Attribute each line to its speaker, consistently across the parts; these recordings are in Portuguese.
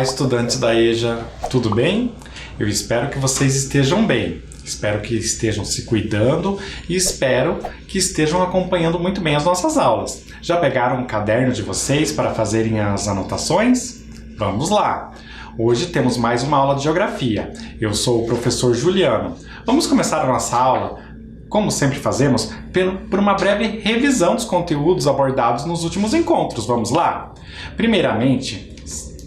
Speaker 1: Olá, estudantes da EJA, tudo bem? Eu espero que vocês estejam bem, espero que estejam se cuidando e espero que estejam acompanhando muito bem as nossas aulas. Já pegaram o caderno de vocês para fazerem as anotações? Vamos lá! Hoje temos mais uma aula de Geografia. Eu sou o professor Juliano. Vamos começar a nossa aula, como sempre fazemos, por uma breve revisão dos conteúdos abordados nos últimos encontros. Vamos lá? Primeiramente,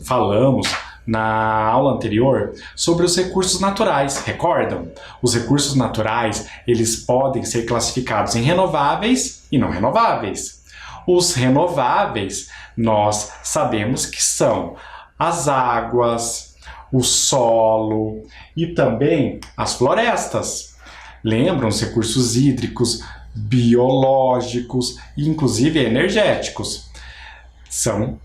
Speaker 1: falamos na aula anterior sobre os recursos naturais, recordam? Os recursos naturais, eles podem ser classificados em renováveis e não renováveis. Os renováveis, nós sabemos que são as águas, o solo e também as florestas. Lembram os recursos hídricos, biológicos e inclusive energéticos.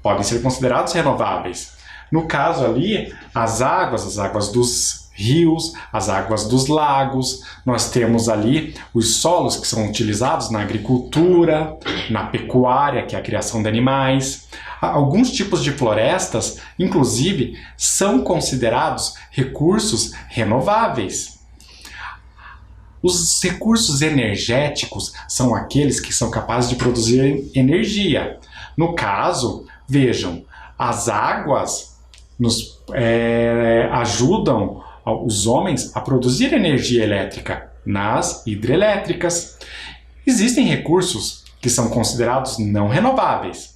Speaker 1: Podem ser considerados renováveis. No caso ali, as águas dos rios, as águas dos lagos, nós temos ali os solos que são utilizados na agricultura, na pecuária, que é a criação de animais. Alguns tipos de florestas, inclusive, são considerados recursos renováveis. Os recursos energéticos são aqueles que são capazes de produzir energia. No caso, vejam, as águas ajudam os homens a produzir energia elétrica nas hidrelétricas. Existem recursos que são considerados não renováveis.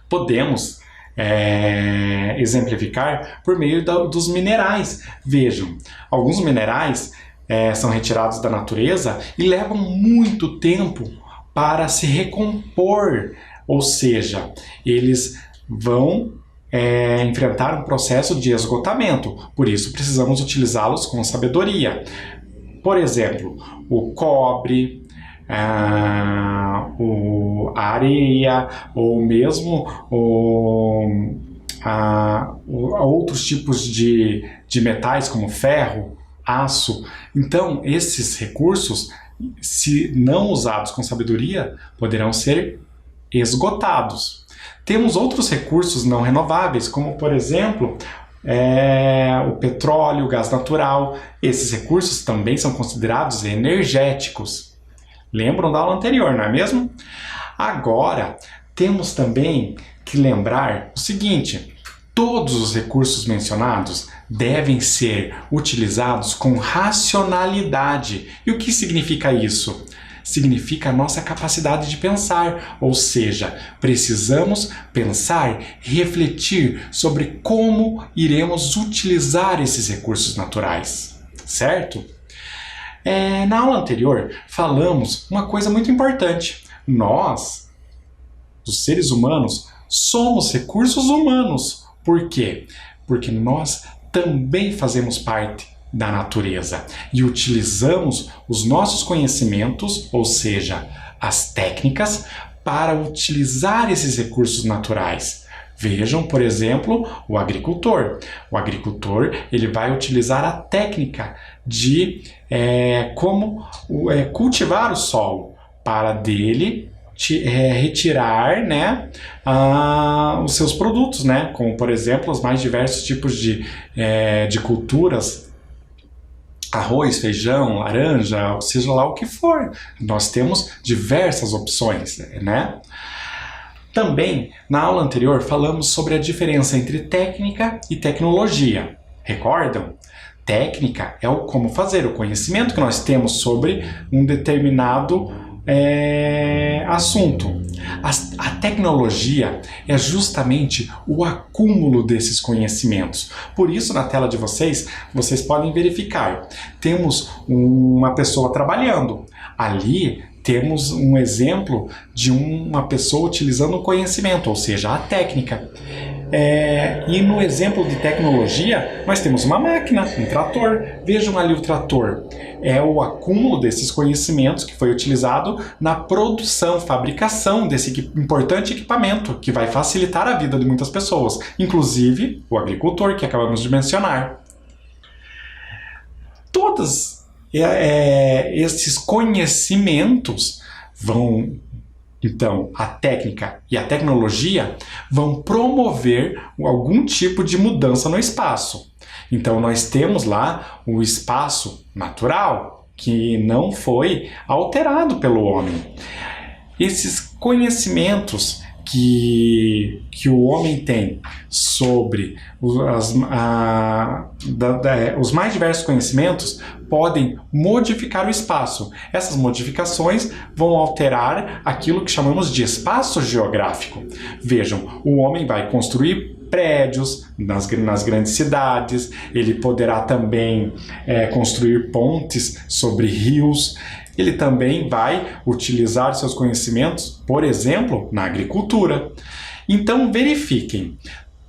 Speaker 1: Podemos exemplificar por meio dos minerais. Vejam, alguns minerais são retirados da natureza e levam muito tempo para se recompor, ou seja, eles vão enfrentar um processo de esgotamento, por isso precisamos utilizá-los com sabedoria. Por exemplo, o cobre, a areia, ou mesmo outros tipos de metais como ferro, aço. Então, esses recursos, se não usados com sabedoria, poderão ser esgotados. Temos outros recursos não renováveis, como, por exemplo, o petróleo, o gás natural. Esses recursos também são considerados energéticos. Lembram da aula anterior, não é mesmo? Agora, temos também que lembrar o seguinte: todos os recursos mencionados devem ser utilizados com racionalidade. E o que significa isso? Significa a nossa capacidade de pensar, ou seja, precisamos pensar, refletir sobre como iremos utilizar esses recursos naturais, certo? Na aula anterior, falamos uma coisa muito importante. Nós, os seres humanos, somos recursos humanos. Por quê? Porque nós também fazemos parte da natureza e utilizamos os nossos conhecimentos, ou seja, as técnicas, para utilizar esses recursos naturais. Vejam, por exemplo, o agricultor. O agricultor, ele vai utilizar a técnica de como cultivar o solo para dele retirar, os seus produtos, como, por exemplo, os mais diversos tipos de culturas, arroz, feijão, laranja, seja lá o que for. Nós temos diversas opções, Também, na aula anterior, falamos sobre a diferença entre técnica e tecnologia. Recordam? Técnica é o como fazer, o conhecimento que nós temos sobre um determinado assunto. A tecnologia é justamente o acúmulo desses conhecimentos. Por isso, na tela de vocês podem verificar. Temos uma pessoa trabalhando. Ali temos um exemplo de uma pessoa utilizando o conhecimento, ou seja, a técnica. E no exemplo de tecnologia, nós temos uma máquina, um trator. Vejam ali o trator. É o acúmulo desses conhecimentos que foi utilizado na produção, fabricação desse importante equipamento que vai facilitar a vida de muitas pessoas, inclusive o agricultor, que acabamos de mencionar. Todos esses conhecimentos vão Então, a técnica e a tecnologia vão promover algum tipo de mudança no espaço. Então, nós temos lá o espaço natural, que não foi alterado pelo homem. Esses conhecimentos que o homem tem sobre os mais diversos conhecimentos podem modificar o espaço. Essas modificações vão alterar aquilo que chamamos de espaço geográfico. Vejam, o homem vai construir prédios nas grandes cidades, ele poderá também construir pontes sobre rios. Ele também vai utilizar seus conhecimentos, por exemplo, na agricultura. Então, verifiquem,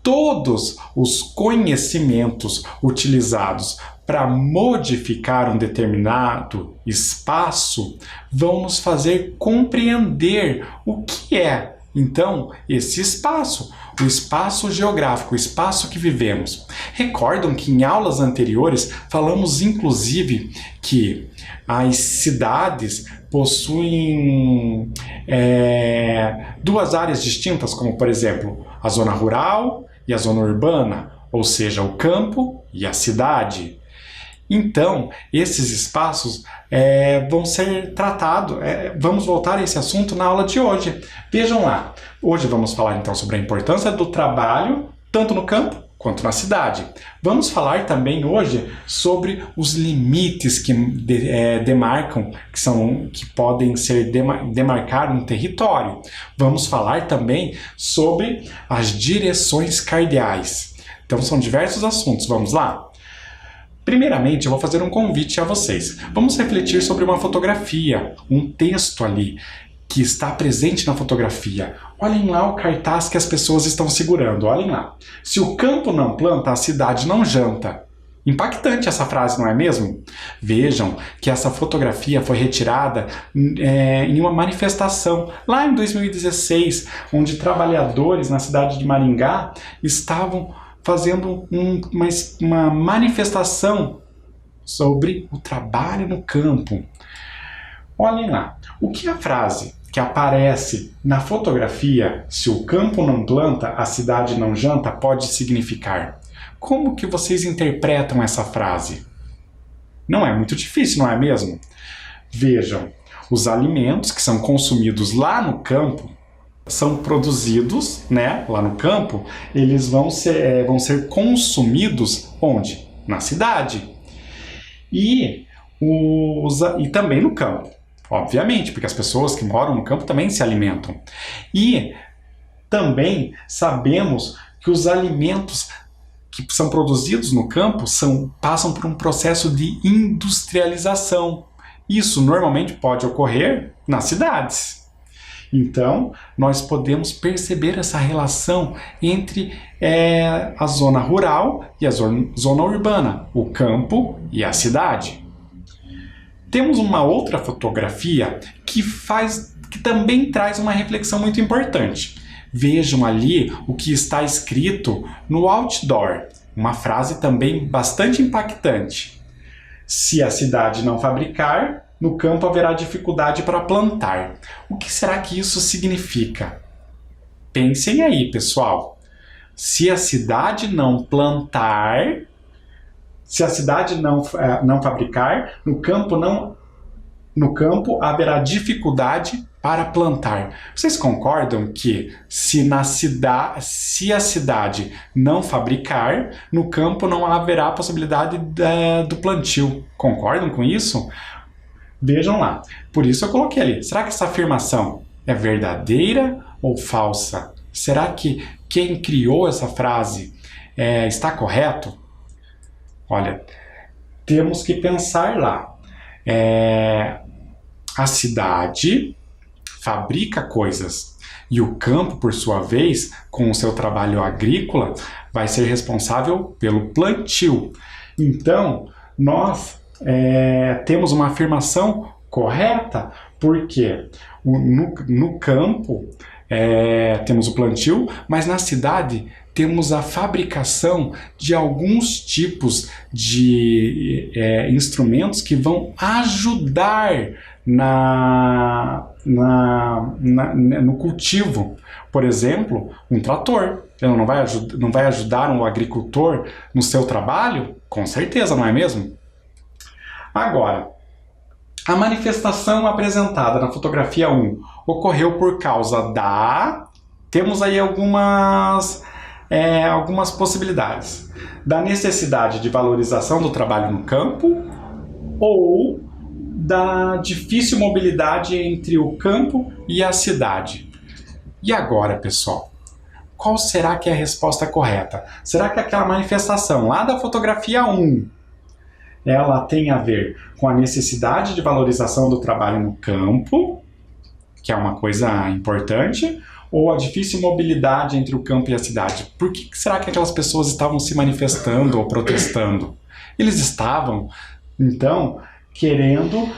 Speaker 1: todos os conhecimentos utilizados para modificar um determinado espaço vão nos fazer compreender o que é, então, esse espaço, o espaço geográfico, o espaço que vivemos. Recordam que em aulas anteriores falamos, inclusive, que as cidades possuem duas áreas distintas, como, por exemplo, a zona rural e a zona urbana, ou seja, o campo e a cidade. Então, esses espaços vão ser tratados, vamos voltar a esse assunto na aula de hoje. Vejam lá, hoje vamos falar então sobre a importância do trabalho, tanto no campo quanto na cidade. Vamos falar também hoje sobre os limites que demarcam, que podem ser demarcar um território. Vamos falar também sobre as direções cardeais. Então são diversos assuntos, vamos lá? Primeiramente, eu vou fazer um convite a vocês. Vamos refletir sobre uma fotografia, um texto ali que está presente na fotografia. Olhem lá o cartaz que as pessoas estão segurando, olhem lá. Se o campo não planta, a cidade não janta. Impactante essa frase, não é mesmo? Vejam que essa fotografia foi retirada em uma manifestação lá em 2016, onde trabalhadores na cidade de Maringá estavam fazendo uma manifestação sobre o trabalho no campo. Olhem lá, o que a frase que aparece na fotografia, se o campo não planta, a cidade não janta, pode significar? Como que vocês interpretam essa frase? Não é muito difícil, não é mesmo? Vejam, os alimentos que são consumidos lá no campo são produzidos, lá no campo, eles vão ser consumidos onde? Na cidade. E também no campo, obviamente, porque as pessoas que moram no campo também se alimentam. E também sabemos que os alimentos que são produzidos no campo passam por um processo de industrialização. Isso normalmente pode ocorrer nas cidades. Então, nós podemos perceber essa relação entre a zona rural e a zona urbana, o campo e a cidade. Temos uma outra fotografia que também traz uma reflexão muito importante. Vejam ali o que está escrito no outdoor, uma frase também bastante impactante. Se a cidade não fabricar, no campo haverá dificuldade para plantar. O que será que isso significa? Pensem aí, pessoal. Se a cidade não plantar, se a cidade não fabricar, no campo haverá dificuldade para plantar. Vocês concordam que se a cidade não fabricar, no campo não haverá possibilidade do plantio? Concordam com isso? Vejam lá. Por isso eu coloquei ali. Será que essa afirmação é verdadeira ou falsa? Será que quem criou essa frase está correto? Olha, temos que pensar lá. A cidade fabrica coisas e o campo, por sua vez, com o seu trabalho agrícola, vai ser responsável pelo plantio. Então, nós temos uma afirmação correta, porque no campo temos o plantio, mas na cidade temos a fabricação de alguns tipos de instrumentos que vão ajudar no cultivo. Por exemplo, um trator. Ele não vai ajudar o agricultor no seu trabalho? Com certeza, não é mesmo? Agora, a manifestação apresentada na fotografia 1 ocorreu por causa da... Temos aí algumas possibilidades. Da necessidade de valorização do trabalho no campo ou da difícil mobilidade entre o campo e a cidade. E agora, pessoal? Qual será que é a resposta correta? Será que aquela manifestação lá da fotografia 1 ela tem a ver com a necessidade de valorização do trabalho no campo, que é uma coisa importante, ou a difícil mobilidade entre o campo e a cidade? Por que será que aquelas pessoas estavam se manifestando ou protestando? Eles estavam, então, querendo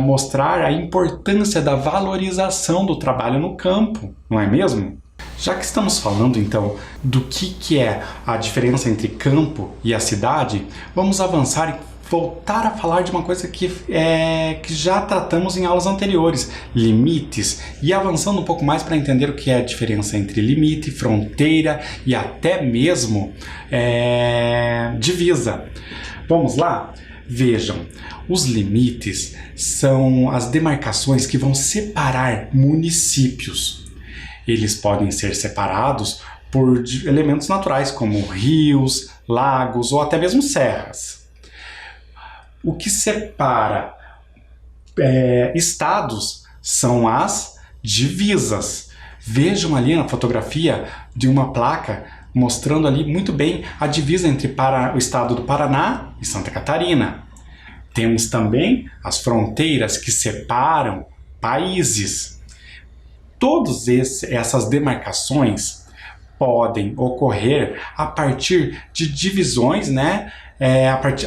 Speaker 1: mostrar a importância da valorização do trabalho no campo, não é mesmo? Já que estamos falando, então, do que é a diferença entre campo e a cidade, vamos avançar e voltar a falar de uma coisa que já tratamos em aulas anteriores, limites, e avançando um pouco mais para entender o que é a diferença entre limite, fronteira e até mesmo divisa. Vamos lá? Vejam, os limites são as demarcações que vão separar municípios. Eles podem ser separados por elementos naturais, como rios, lagos ou até mesmo serras. O que separa estados são as divisas. Vejam ali na fotografia de uma placa mostrando ali muito bem a divisa entre o estado do Paraná e Santa Catarina. Temos também as fronteiras que separam países. Todas essas demarcações podem ocorrer a partir de divisões, né?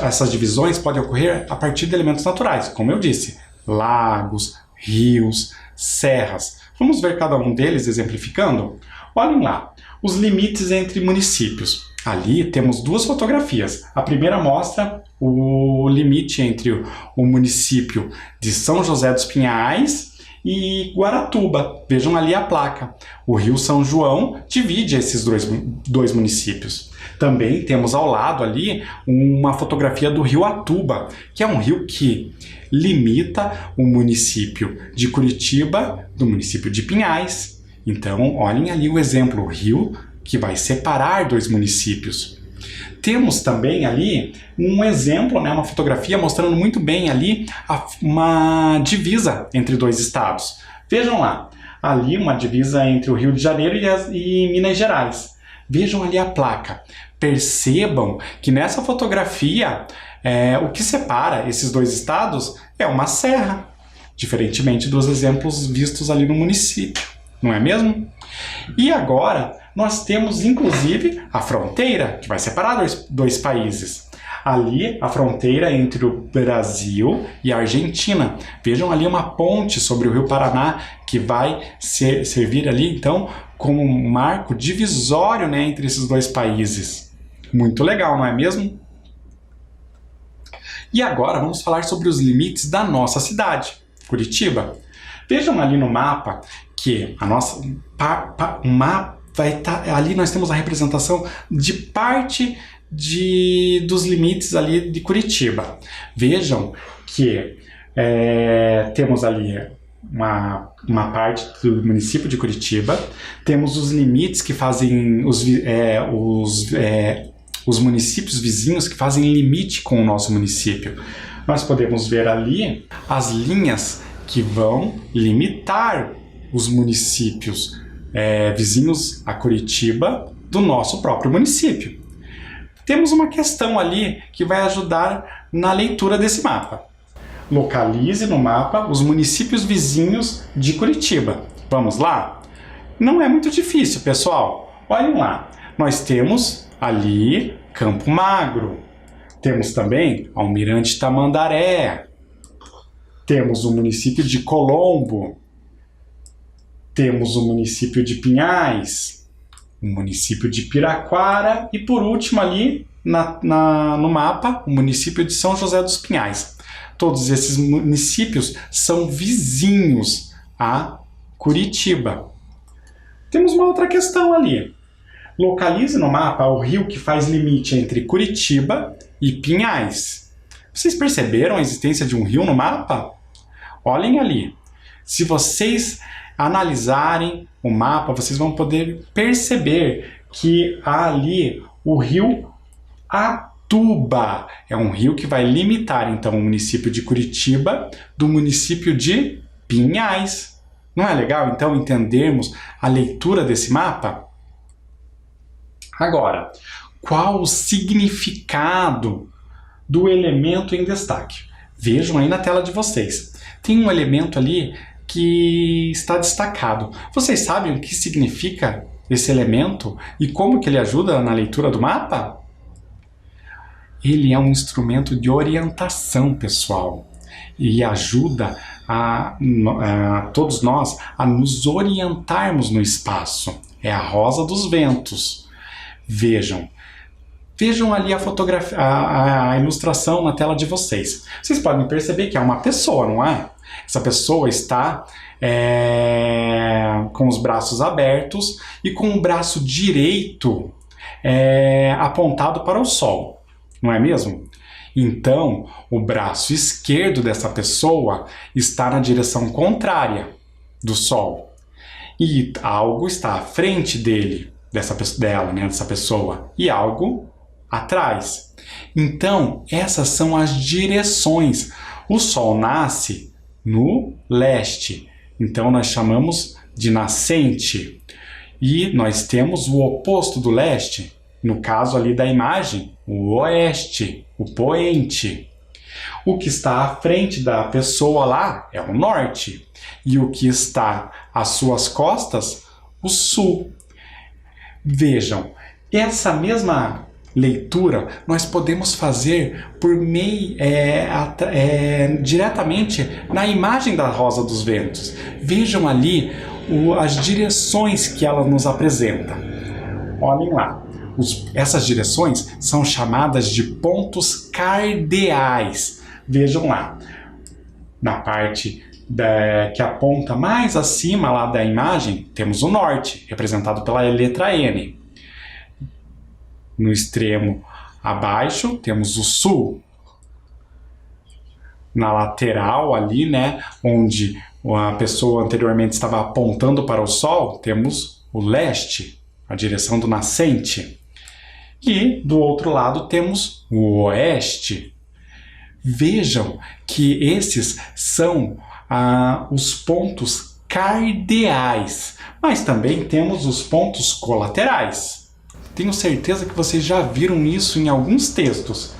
Speaker 1: Essas divisões podem ocorrer a partir de elementos naturais, como eu disse, lagos, rios, serras. Vamos ver cada um deles exemplificando? Olhem lá, os limites entre municípios. Ali temos duas fotografias. A primeira mostra o limite entre o município de São José dos Pinhais e Guaratuba. Vejam ali a placa. O Rio São João divide esses dois municípios. Também temos ao lado ali uma fotografia do Rio Atuba, que é um rio que limita o município de Curitiba do município de Pinhais. Então, olhem ali o exemplo, o rio que vai separar dois municípios. Temos também ali um exemplo, né, uma fotografia mostrando muito bem ali uma divisa entre dois estados. Vejam lá, ali uma divisa entre o Rio de Janeiro e Minas Gerais. Vejam ali a placa. Percebam que nessa fotografia o que separa esses dois estados é uma serra, diferentemente dos exemplos vistos ali no município, não é mesmo? E agora nós temos inclusive a fronteira, que vai separar dois países. Ali a fronteira entre o Brasil e a Argentina. Vejam ali uma ponte sobre o Rio Paraná que vai servir ali então como um marco divisório, né, entre esses dois países. Muito legal, não é mesmo? E agora vamos falar sobre os limites da nossa cidade, Curitiba. Vejam ali no mapa que a nossa mapa vai estar ali, nós temos a representação de parte dos limites ali de Curitiba. Vejam que temos ali uma parte do município de Curitiba, temos os limites que fazem os municípios vizinhos que fazem limite com o nosso município. Nós podemos ver ali as linhas que vão limitar os municípios vizinhos a Curitiba do nosso próprio município. Temos uma questão ali que vai ajudar na leitura desse mapa. Localize no mapa os municípios vizinhos de Curitiba. Vamos lá? Não é muito difícil, pessoal. Olhem lá. Nós temos ali Campo Magro. Temos também Almirante Tamandaré. Temos o município de Colombo. Temos o município de Pinhais. O município de Piraquara. E por último ali no mapa, o município de São José dos Pinhais. todos esses municípios são vizinhos a Curitiba. Temos uma outra questão ali. Localize no mapa o rio que faz limite entre Curitiba e Pinhais. Vocês perceberam a existência de um rio no mapa? Olhem ali. Se vocês analisarem o mapa, vocês vão poder perceber que há ali o rio Atuba. É um rio que vai limitar, então, o município de Curitiba do município de Pinhais. Não é legal, então, entendermos a leitura desse mapa? Agora, qual o significado do elemento em destaque? Vejam aí na tela de vocês. Tem um elemento ali que está destacado. Vocês sabem o que significa esse elemento e como que ele ajuda na leitura do mapa? Ele é um instrumento de orientação, pessoal, e ajuda a todos nós a nos orientarmos no espaço. É a rosa dos ventos. Vejam ali a fotografia, a ilustração na tela de vocês. Vocês podem perceber que é uma pessoa, não é? Essa pessoa está com os braços abertos e com o braço direito apontado para o sol, não é mesmo? Então, o braço esquerdo dessa pessoa está na direção contrária do sol e algo está à frente dessa pessoa, e algo atrás. Então, essas são as direções. O sol nasce no leste, então nós chamamos de nascente. E nós temos o oposto do leste, no caso ali da imagem, o oeste, o poente. O que está à frente da pessoa lá é o norte, e o que está às suas costas, o sul. Vejam, essa mesma leitura nós podemos fazer por meio diretamente na imagem da rosa dos ventos. Vejam ali as direções que ela nos apresenta. Olhem lá. Essas direções são chamadas de pontos cardeais. Vejam lá. Na parte que aponta mais acima lá da imagem, temos o norte, representado pela letra N. No extremo abaixo, temos o sul. Na lateral ali, onde a pessoa anteriormente estava apontando para o sol, temos o leste, a direção do nascente. E do outro lado temos o oeste. Vejam que esses são os pontos cardeais, mas também temos os pontos colaterais. Tenho certeza que vocês já viram isso em alguns textos.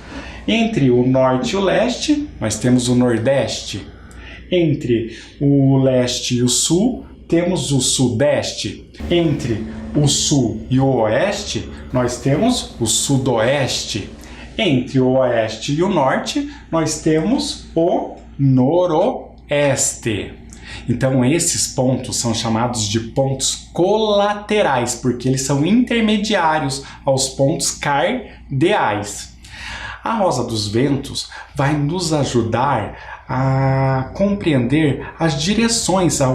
Speaker 1: Entre o norte e o leste, nós temos o nordeste. Entre o leste e o sul, temos o sudeste. Entre o sul e o oeste, nós temos o sudoeste. Entre o oeste e o norte, nós temos o noroeste. Então, esses pontos são chamados de pontos colaterais, porque eles são intermediários aos pontos cardeais. A rosa dos ventos vai nos ajudar a compreender as direções, a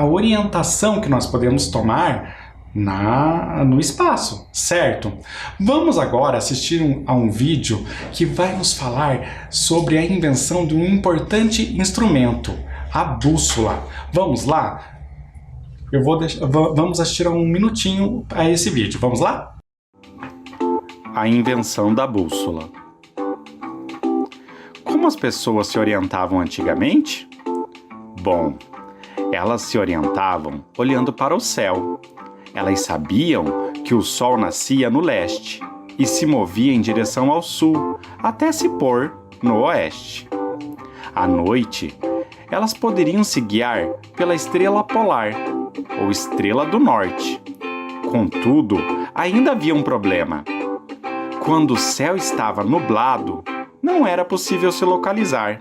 Speaker 1: orientação que nós podemos tomar no espaço, certo? Vamos agora assistir a um vídeo que vai nos falar sobre a invenção de um importante instrumento, a bússola. Vamos lá? Vamos assistir um minutinho a esse vídeo. Vamos lá? A invenção da bússola. Como as pessoas se orientavam antigamente? Bom, elas se orientavam olhando para o céu. Elas sabiam que o sol nascia no leste e se movia em direção ao sul, até se pôr no oeste. À noite, elas poderiam se guiar pela estrela polar ou estrela do norte. Contudo, ainda havia um problema. Quando o céu estava nublado, não era possível se localizar.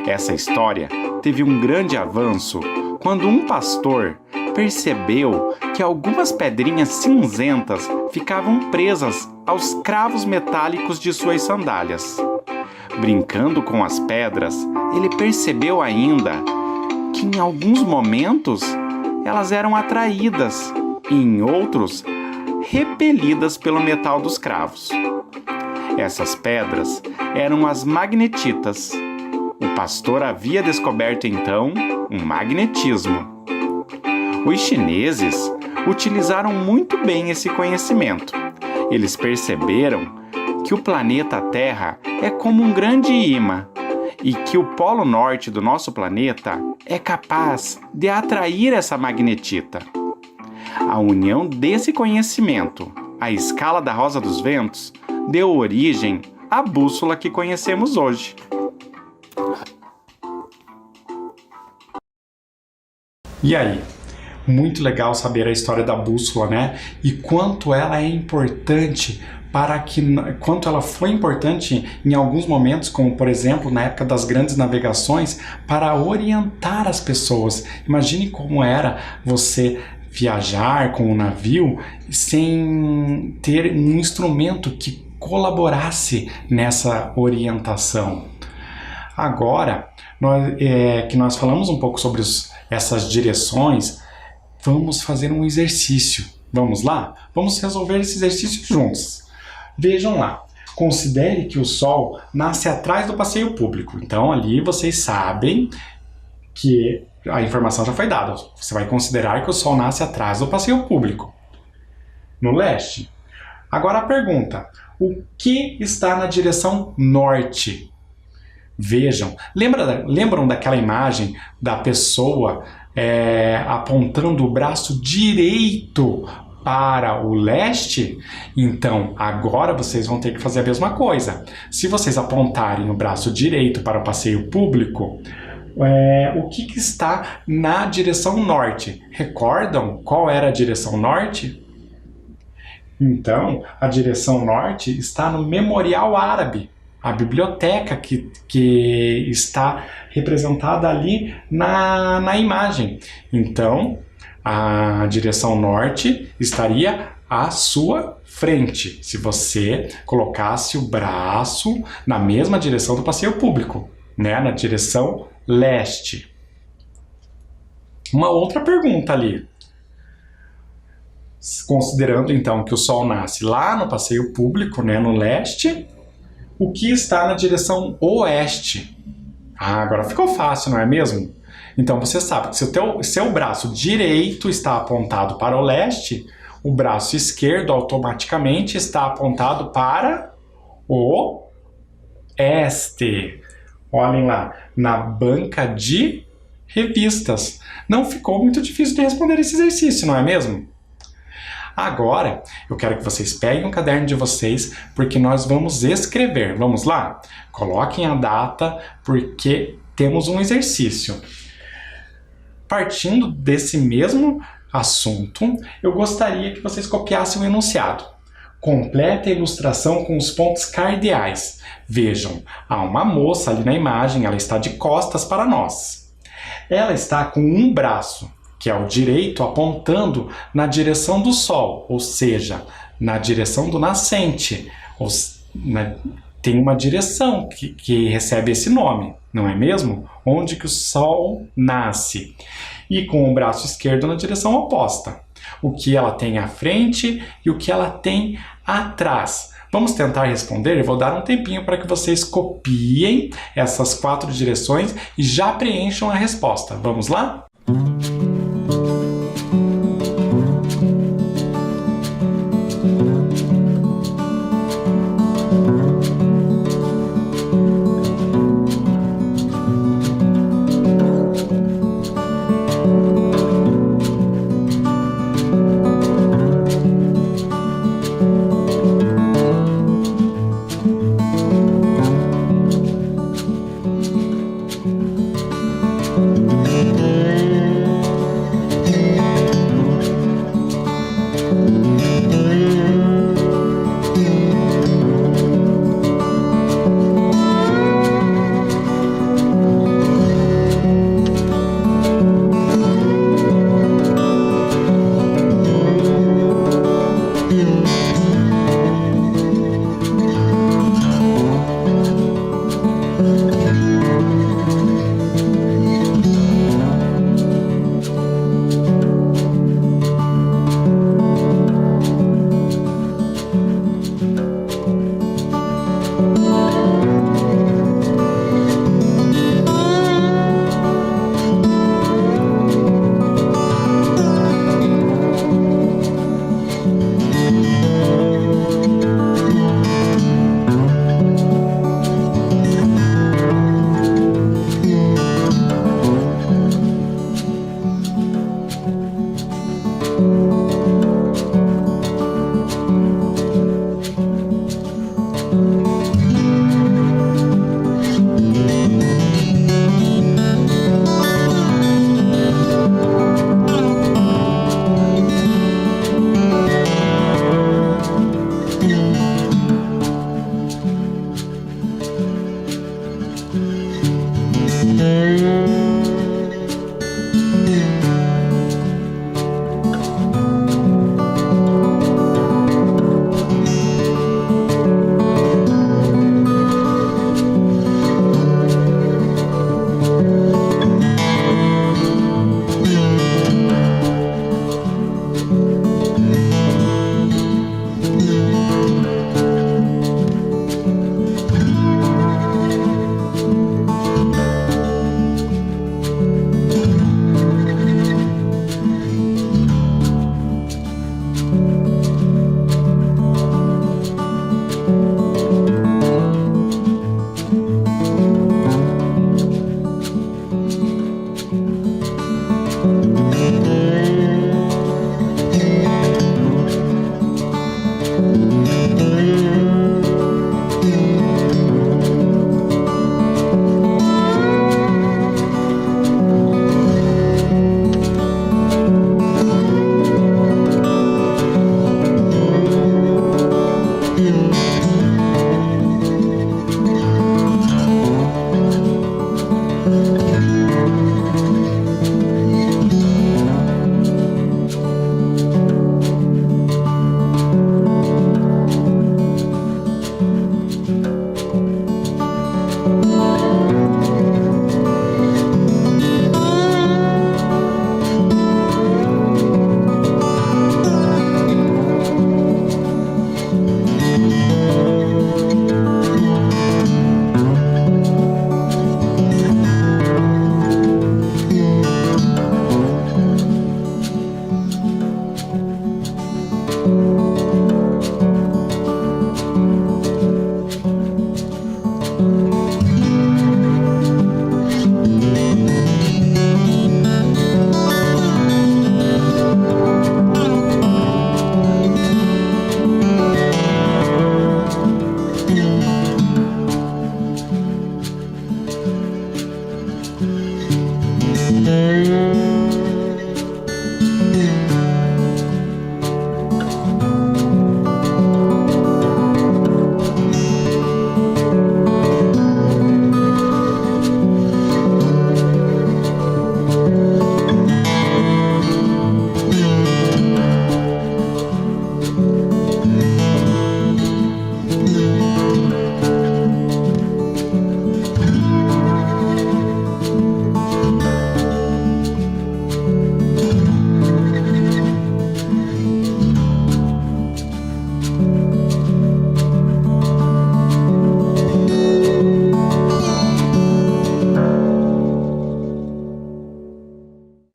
Speaker 1: Essa história teve um grande avanço quando um pastor percebeu que algumas pedrinhas cinzentas ficavam presas aos cravos metálicos de suas sandálias.
Speaker 2: Brincando com as pedras, ele percebeu ainda que em alguns momentos elas eram atraídas e em outros repelidas pelo metal dos cravos. Essas pedras eram as magnetitas. O pastor havia descoberto então um magnetismo. Os chineses utilizaram muito bem esse conhecimento. Eles perceberam que o planeta Terra é como um grande ímã e que o polo norte do nosso planeta é capaz de atrair essa magnetita. A união desse conhecimento à escala da Rosa dos Ventos deu origem à bússola que conhecemos hoje.
Speaker 1: E aí? Muito legal saber a história da bússola, né? E quanto ela é importante quanto ela foi importante em alguns momentos, como por exemplo na época das grandes navegações, para orientar as pessoas. Imagine como era você viajar com um navio sem ter um instrumento que colaborasse nessa orientação. Agora, que nós falamos um pouco sobre essas direções, vamos fazer um exercício. Vamos lá? Vamos resolver esse exercício juntos. Vejam lá. Considere que o Sol nasce atrás do passeio público. Então, ali vocês sabem que a informação já foi dada. Você vai considerar que o Sol nasce atrás do passeio público, no leste. Agora a pergunta: o que está na direção norte? Vejam, lembram daquela imagem da pessoa apontando o braço direito para o leste? Então, agora vocês vão ter que fazer a mesma coisa. Se vocês apontarem o braço direito para o passeio público, o que está na direção norte? Recordam qual era a direção norte? Então, a direção norte está no Memorial Árabe, a biblioteca que está representada ali na imagem. Então, a direção norte estaria à sua frente, se você colocasse o braço na mesma direção do passeio público, né? Na direção leste. Uma outra pergunta ali. Considerando então que o Sol nasce lá no passeio público, né, no leste, o que está na direção oeste? Agora ficou fácil, não é mesmo? Então você sabe que se o seu braço direito está apontado para o leste, o braço esquerdo automaticamente está apontado para o oeste. Olhem lá, na banca de revistas. Não ficou muito difícil de responder esse exercício, não é mesmo? Agora, eu quero que vocês peguem o caderno de vocês, porque nós vamos escrever. Vamos lá? Coloquem a data, porque temos um exercício. Partindo desse mesmo assunto, eu gostaria que vocês copiassem o enunciado. Complete a ilustração com os pontos cardeais. Vejam, há uma moça ali na imagem, ela está de costas para nós. Ela está com um braço, que é o direito, apontando na direção do Sol, ou seja, na direção do nascente. Tem uma direção que recebe esse nome, não é mesmo? Onde que o Sol nasce. E com o braço esquerdo na direção oposta. O que ela tem à frente e o que ela tem atrás. Vamos tentar responder? Eu vou dar um tempinho para que vocês copiem essas 4 direções e já preencham a resposta. Vamos lá?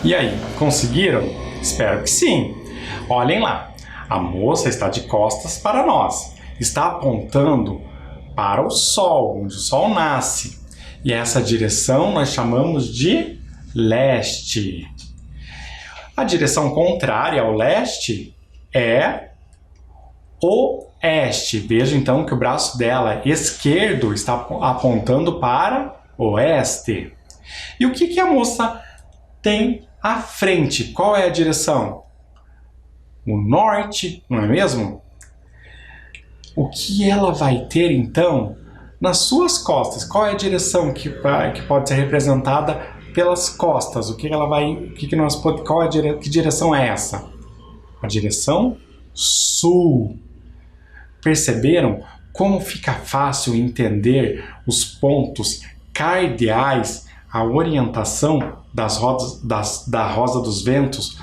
Speaker 1: E aí, conseguiram? Espero que sim. Olhem lá, a moça está de costas para nós, está apontando para o Sol, onde o Sol nasce. E essa direção nós chamamos de leste. A direção contrária ao leste é oeste. Veja então que o braço dela esquerdo está apontando para oeste. E o que a moça tem à frente? Qual é a direção? O norte, não é mesmo? O que ela vai ter então nas suas costas? Qual é a direção que pode ser representada pelas costas? Que direção é essa? A direção sul. Perceberam como fica fácil entender os pontos cardeais, a orientação da rosa dos ventos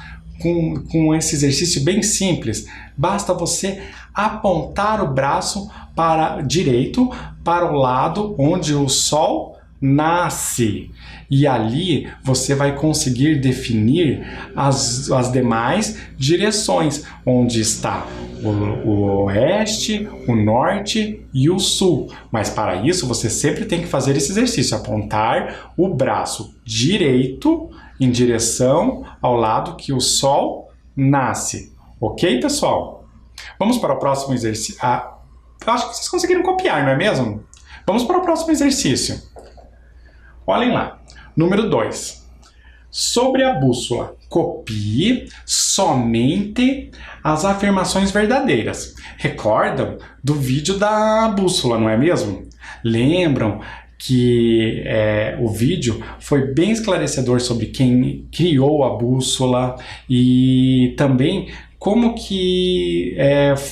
Speaker 1: com esse exercício bem simples? Basta você apontar o braço para direito, para o lado onde o Sol nasce. E ali você vai conseguir definir as demais direções, onde está o oeste, o norte e o sul. Mas para isso você sempre tem que fazer esse exercício, apontar o braço direito em direção ao lado que o Sol nasce. Ok, pessoal? Vamos para o próximo exercício. Eu acho que vocês conseguiram copiar, não é mesmo? Vamos para o próximo exercício. Olhem lá. Número 2. Sobre a bússola, copie somente as afirmações verdadeiras. Recordam do vídeo da bússola, não é mesmo? Lembram que o vídeo foi bem esclarecedor sobre quem criou a bússola e também como que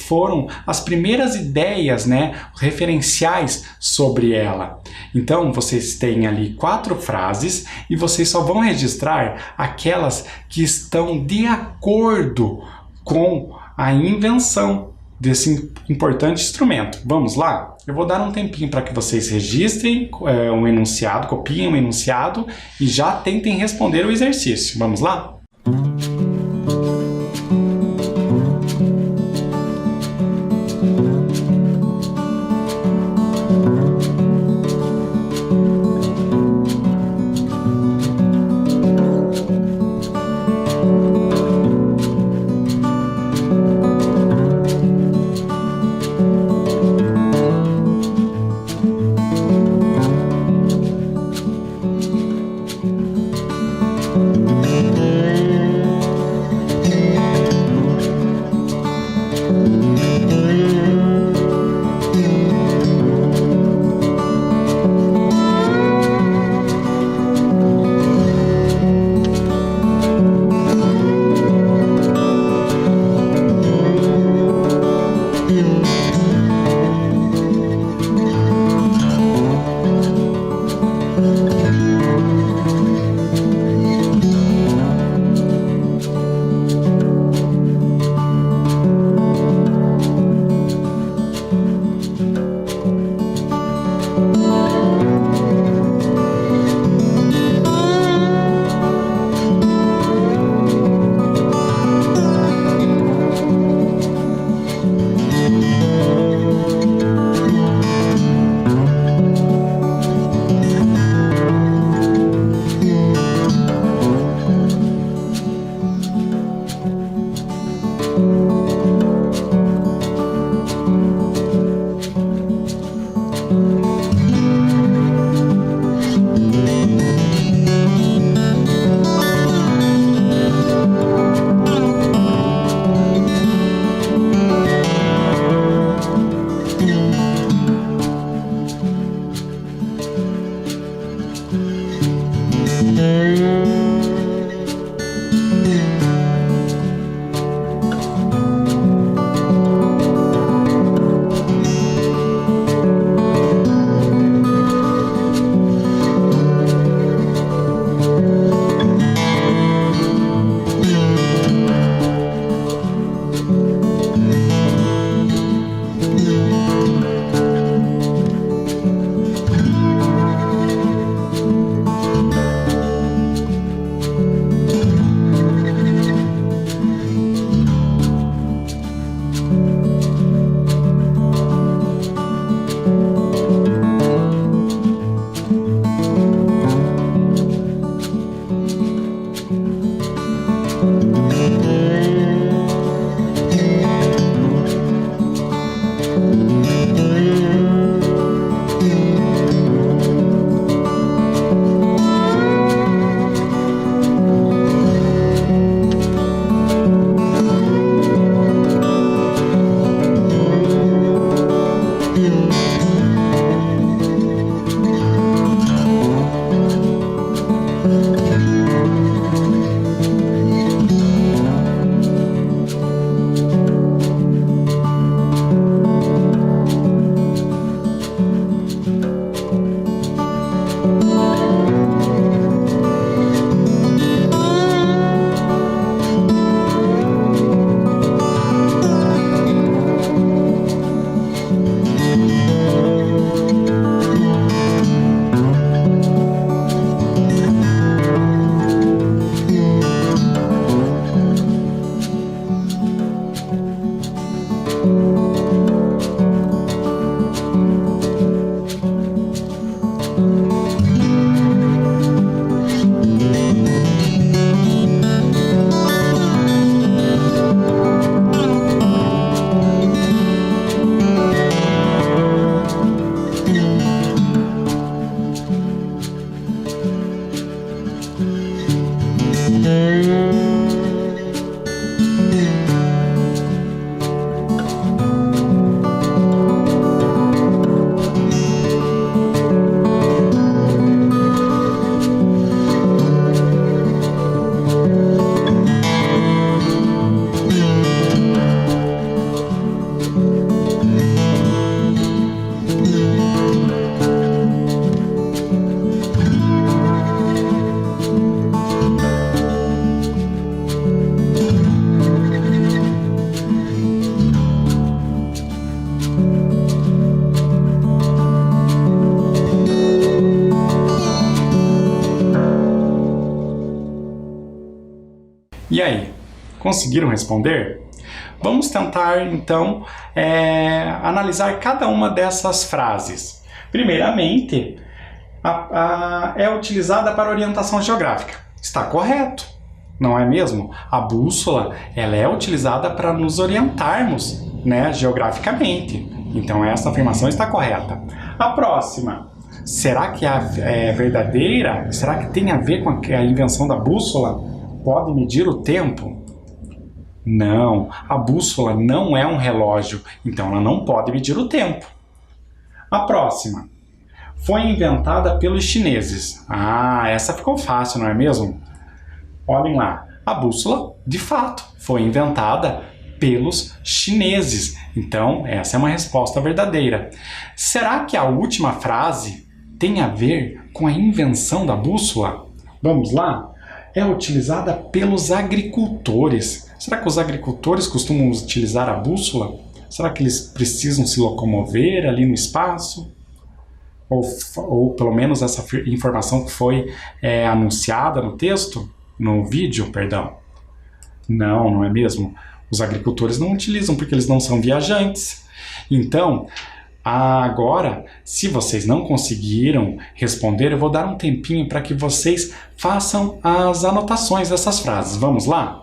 Speaker 1: foram as primeiras ideias, né, referenciais sobre ela. Então, vocês têm ali 4 frases e vocês só vão registrar aquelas que estão de acordo com a invenção desse importante instrumento. Vamos lá? Eu vou dar um tempinho para que vocês registrem um enunciado, copiem um enunciado e já tentem responder o exercício. Vamos lá? E aí, conseguiram responder? Vamos tentar, então, analisar cada uma dessas frases. Primeiramente, é utilizada para orientação geográfica. Está correto, não é mesmo? A bússola, ela é utilizada para nos orientarmos, né, geograficamente. Então, essa afirmação está correta. A próxima, será que é verdadeira? Será que tem a ver com a invenção da bússola? Pode medir o tempo? Não, a bússola não é um relógio, então ela não pode medir o tempo. A próxima, foi inventada pelos chineses. Ah, essa ficou fácil, não é mesmo? Olhem lá, a bússola, de fato, foi inventada pelos chineses. Então, essa é uma resposta verdadeira. Será que a última frase tem a ver com a invenção da bússola? Vamos lá? É utilizada pelos agricultores. Será que os agricultores costumam utilizar a bússola? Será que eles precisam se locomover ali no espaço? Ou pelo menos essa informação que foi anunciada no texto? No vídeo, perdão? Não, não é mesmo? Os agricultores não utilizam porque eles não são viajantes. Então, agora, se vocês não conseguiram responder, eu vou dar um tempinho para que vocês façam as anotações dessas frases. Vamos lá?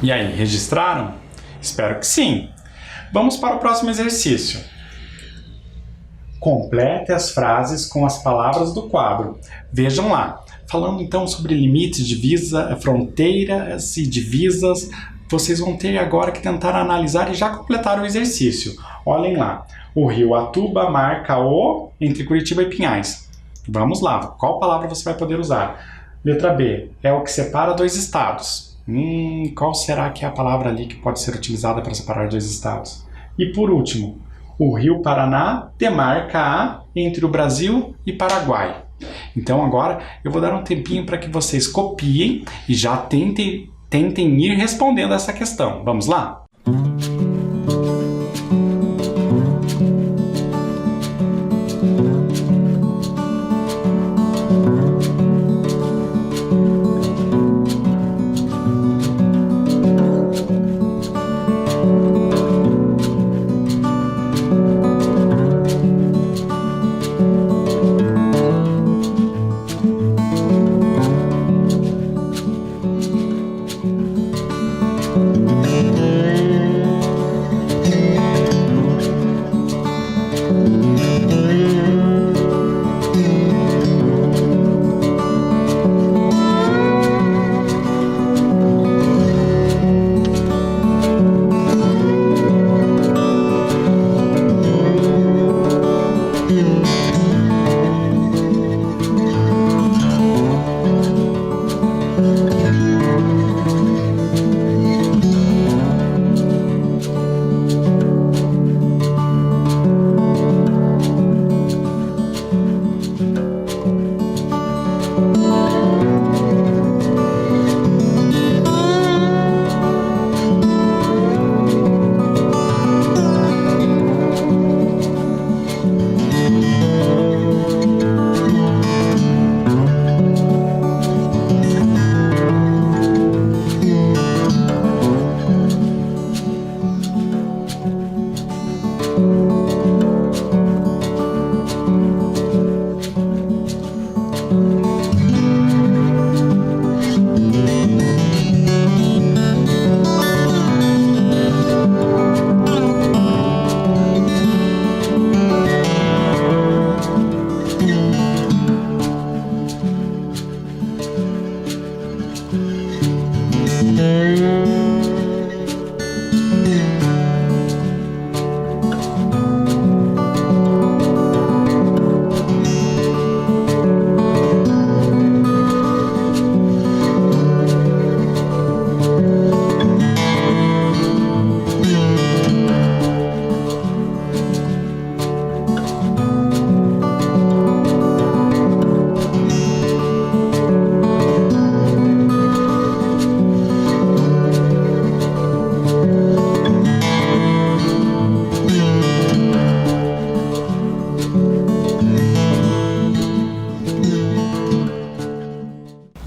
Speaker 1: E aí, registraram? Espero que sim. Vamos para o próximo exercício. Complete as frases com as palavras do quadro. Vejam lá. Falando então sobre limites, fronteiras e divisas, vocês vão ter agora que tentar analisar e já completar o exercício. Olhem lá. O rio Atuba marca o entre Curitiba e Pinhais. Vamos lá. Qual palavra você vai poder usar? Letra B. É o que separa dois estados. Qual será que é a palavra ali que pode ser utilizada para separar dois estados? E por último, o rio Paraná demarca a entre o Brasil e Paraguai. Então agora eu vou dar um tempinho para que vocês copiem e já tentem ir respondendo essa questão. Vamos lá?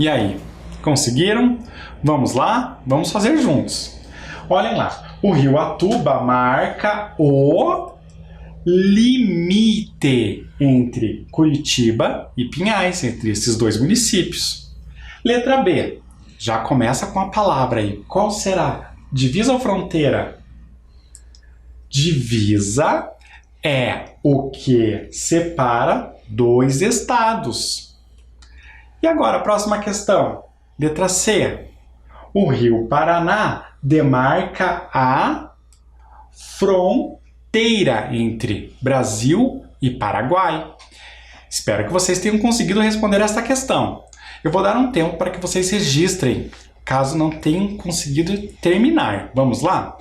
Speaker 1: E aí, conseguiram? Vamos lá? Vamos fazer juntos. Olhem lá, o rio Atuba marca o limite entre Curitiba e Pinhais, entre esses dois municípios. Letra B, já começa com a palavra aí. Qual será? Divisa ou fronteira? Divisa é o que separa dois estados. E agora, a próxima questão. Letra C. O rio Paraná demarca a fronteira entre Brasil e Paraguai. Espero que vocês tenham conseguido responder esta questão. Eu vou dar um tempo para que vocês registrem, caso não tenham conseguido terminar. Vamos lá?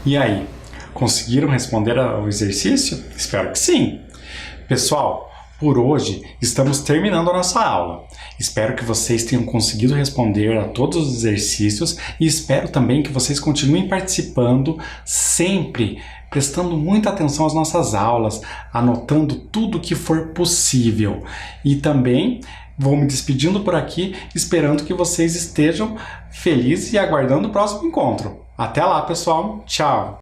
Speaker 1: E aí, conseguiram responder ao exercício? Espero que sim! Pessoal, por hoje estamos terminando a nossa aula. Espero que vocês tenham conseguido responder a todos os exercícios e espero também que vocês continuem participando sempre, prestando muita atenção às nossas aulas, anotando tudo que for possível. E também vou me despedindo por aqui, esperando que vocês estejam felizes e aguardando o próximo encontro. Até lá, pessoal. Tchau!